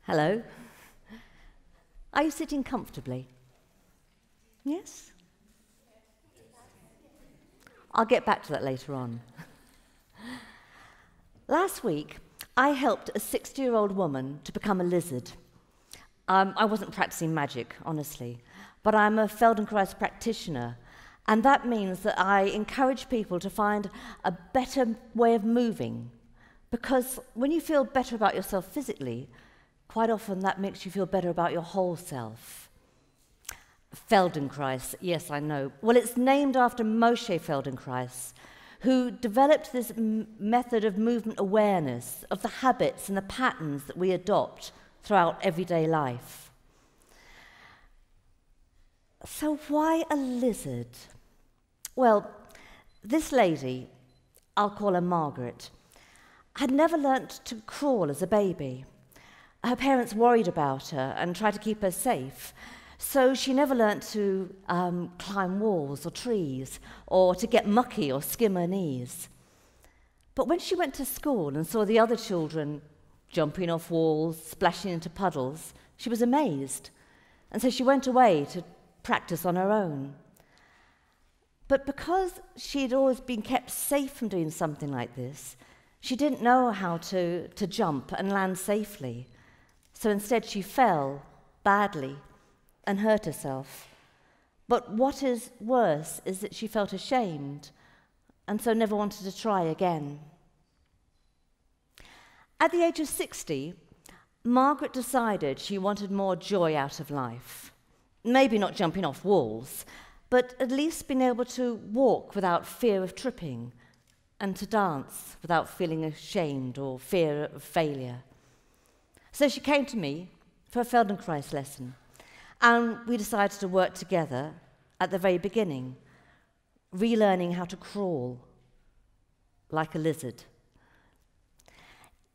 Hello. Are you sitting comfortably? Yes? I'll get back to that later on. Last week, I helped a 60-year-old woman to become a lizard. I wasn't practicing magic, honestly, but I'm a Feldenkrais practitioner, and that means that I encourage people to find a better way of moving, because when you feel better about yourself physically, quite often that makes you feel better about your whole self. Feldenkrais, yes, I know. Well, it's named after Moshe Feldenkrais, who developed this method of movement awareness, of the habits and the patterns that we adopt throughout everyday life. So why a lizard? Well, this lady, I'll call her Margaret, had never learnt to crawl as a baby. Her parents worried about her and tried to keep her safe, so she never learnt to climb walls or trees, or to get mucky or skim her knees. But when she went to school and saw the other children jumping off walls, splashing into puddles, she was amazed, and so she went away to practice on her own. But because she'd always been kept safe from doing something like this, she didn't know how to jump and land safely. So instead she fell badly and hurt herself. But what is worse is that she felt ashamed and so never wanted to try again. At the age of 60, Margaret decided she wanted more joy out of life. Maybe not jumping off walls, but at least being able to walk without fear of tripping, and to dance without feeling ashamed or fear of failure. So she came to me for a Feldenkrais lesson, and we decided to work together at the very beginning, relearning how to crawl like a lizard.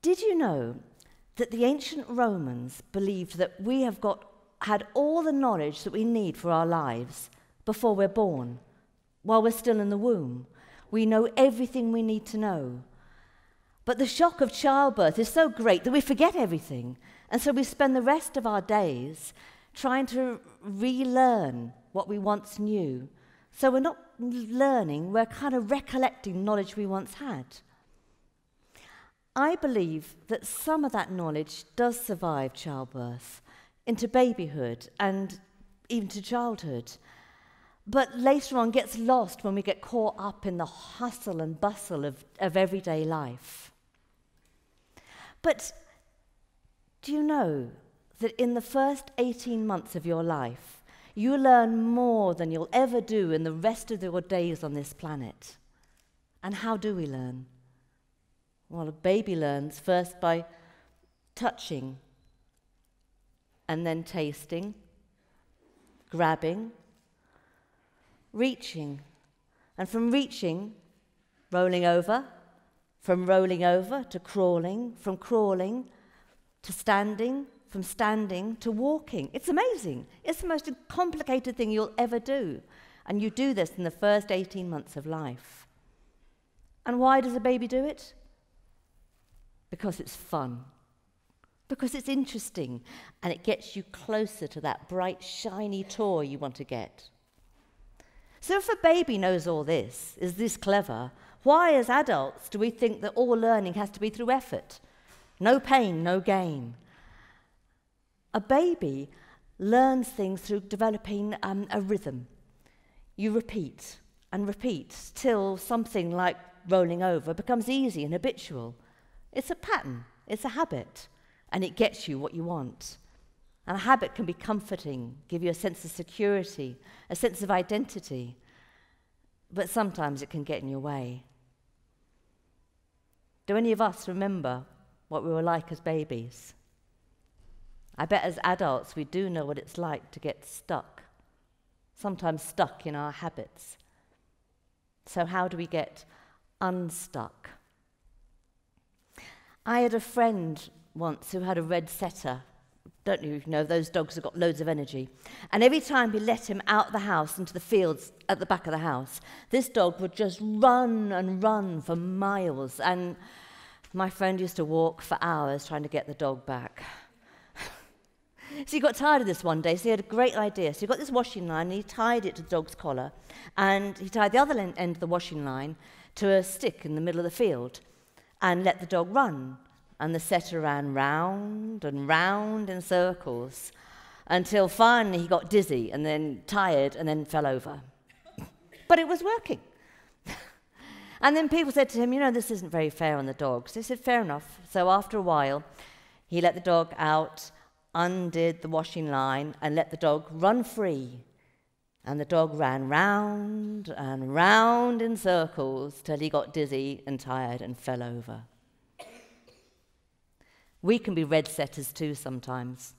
Did you know that the ancient Romans believed that we have had all the knowledge that we need for our lives before we're born, while we're still in the womb? We know everything we need to know. But the shock of childbirth is so great that we forget everything, and so we spend the rest of our days trying to relearn what we once knew. So we're not learning, we're kind of recollecting knowledge we once had. I believe that some of that knowledge does survive childbirth into babyhood and even to childhood, but later on gets lost when we get caught up in the hustle and bustle of everyday life. But do you know that in the first 18 months of your life, you learn more than you'll ever do in the rest of your days on this planet? And how do we learn? Well, a baby learns first by touching, and then tasting, grabbing, reaching, and from reaching, rolling over, from rolling over to crawling, from crawling to standing, from standing to walking. It's amazing. It's the most complicated thing you'll ever do. And you do this in the first 18 months of life. And why does a baby do it? Because it's fun. Because it's interesting, and it gets you closer to that bright, shiny toy you want to get. So if a baby knows all this, is this clever, why as adults do we think that all learning has to be through effort? No pain, no gain. A baby learns things through developing a rhythm. You repeat and repeat till something like rolling over becomes easy and habitual. It's a pattern, it's a habit, and it gets you what you want. And a habit can be comforting, give you a sense of security, a sense of identity, but sometimes it can get in your way. Do any of us remember what we were like as babies? I bet as adults we do know what it's like to get stuck, sometimes stuck in our habits. So how do we get unstuck? I had a friend once who had a red setter. Don't you know, those dogs have got loads of energy. And every time we let him out of the house into the fields at the back of the house, this dog would just run and run for miles. And my friend used to walk for hours trying to get the dog back. So he got tired of this one day, so he had a great idea. So he got this washing line, and he tied it to the dog's collar, and he tied the other end of the washing line to a stick in the middle of the field and let the dog run. And the setter ran round and round in circles until finally he got dizzy and then tired and then fell over. But it was working. And then people said to him, you know, this isn't very fair on the dogs. He said, fair enough. So after a while, he let the dog out, undid the washing line, and let the dog run free. And the dog ran round and round in circles till he got dizzy and tired and fell over. We can be red setters too sometimes.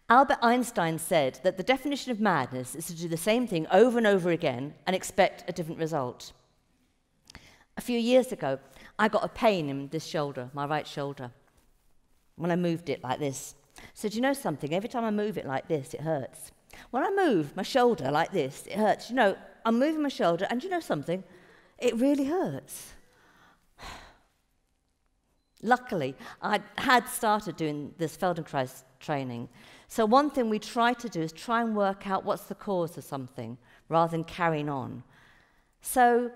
Albert Einstein said that the definition of madness is to do the same thing over and over again and expect a different result. A few years ago, I got a pain in this shoulder, my right shoulder, when I moved it like this. So do you know something? Every time I move it like this, it hurts. When I move my shoulder like this, it hurts. You know, I'm moving my shoulder, and do you know something? It really hurts. Luckily, I had started doing this Feldenkrais training. So one thing we try to do is try and work out what's the cause of something, rather than carrying on. So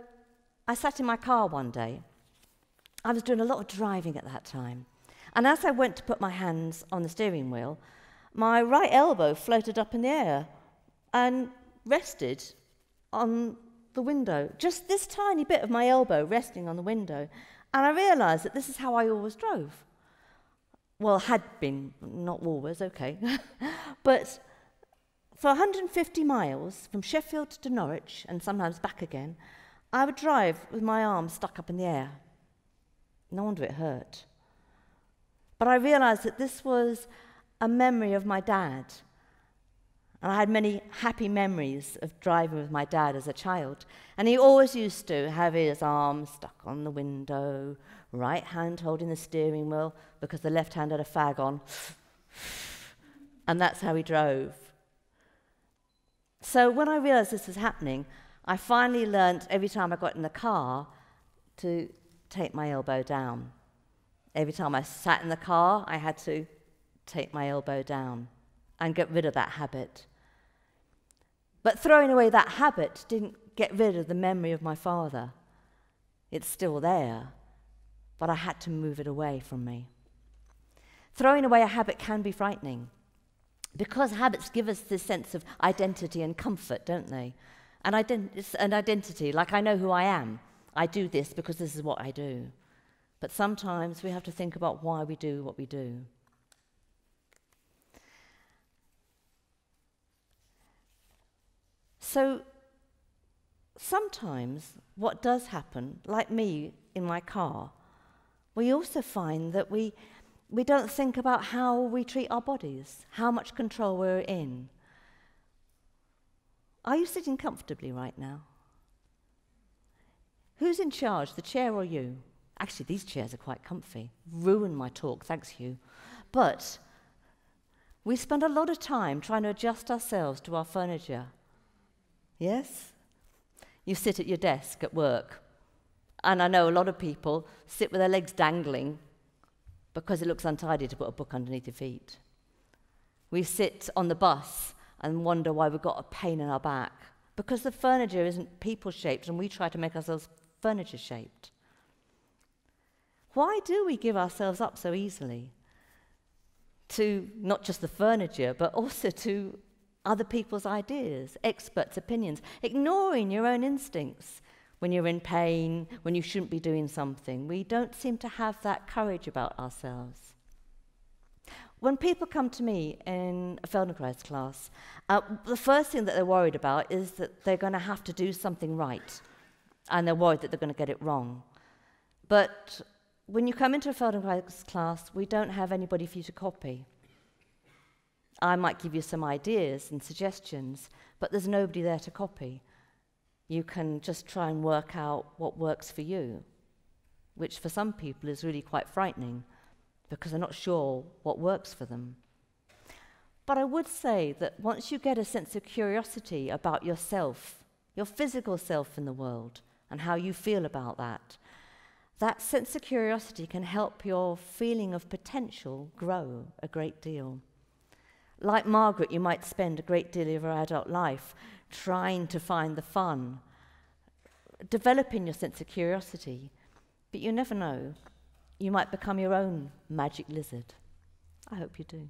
I sat in my car one day. I was doing a lot of driving at that time. And as I went to put my hands on the steering wheel, my right elbow floated up in the air and rested on the window. Just this tiny bit of my elbow resting on the window. And I realised that this is how I always drove. Well, had been, not always, okay. But for 150 miles, from Sheffield to Norwich, and sometimes back again, I would drive with my arm stuck up in the air. No wonder it hurt. But I realised that this was a memory of my dad. And I had many happy memories of driving with my dad as a child. And he always used to have his arm stuck on the window, right hand holding the steering wheel, because the left hand had a fag on. And that's how he drove. So when I realised this was happening, I finally learnt every time I got in the car to take my elbow down. Every time I sat in the car, I had to take my elbow down and get rid of that habit. But throwing away that habit didn't get rid of the memory of my father. It's still there, but I had to move it away from me. Throwing away a habit can be frightening, because habits give us this sense of identity and comfort, don't they? And it's an identity, like I know who I am. I do this because this is what I do. But sometimes we have to think about why we do what we do. So sometimes what does happen, like me in my car, we also find that we don't think about how we treat our bodies, how much control we're in. Are you sitting comfortably right now? Who's in charge, the chair or you? Actually, these chairs are quite comfy. Ruined my talk, thanks Hugh. But we spend a lot of time trying to adjust ourselves to our furniture. Yes? You sit at your desk at work, and I know a lot of people sit with their legs dangling because it looks untidy to put a book underneath your feet. We sit on the bus and wonder why we've got a pain in our back, because the furniture isn't people-shaped and we try to make ourselves furniture-shaped. Why do we give ourselves up so easily to not just the furniture, but also to other people's ideas, experts' opinions, ignoring your own instincts when you're in pain, when you shouldn't be doing something? We don't seem to have that courage about ourselves. When people come to me in a Feldenkrais class, the first thing that they're worried about is that they're going to have to do something right, and they're worried that they're going to get it wrong. But when you come into a Feldenkrais class, we don't have anybody for you to copy. I might give you some ideas and suggestions, but there's nobody there to copy. You can just try and work out what works for you, which for some people is really quite frightening, because they're not sure what works for them. But I would say that once you get a sense of curiosity about yourself, your physical self in the world, and how you feel about that, that sense of curiosity can help your feeling of potential grow a great deal. Like Margaret, you might spend a great deal of your adult life trying to find the fun, developing your sense of curiosity, but you never know. You might become your own magic lizard. I hope you do.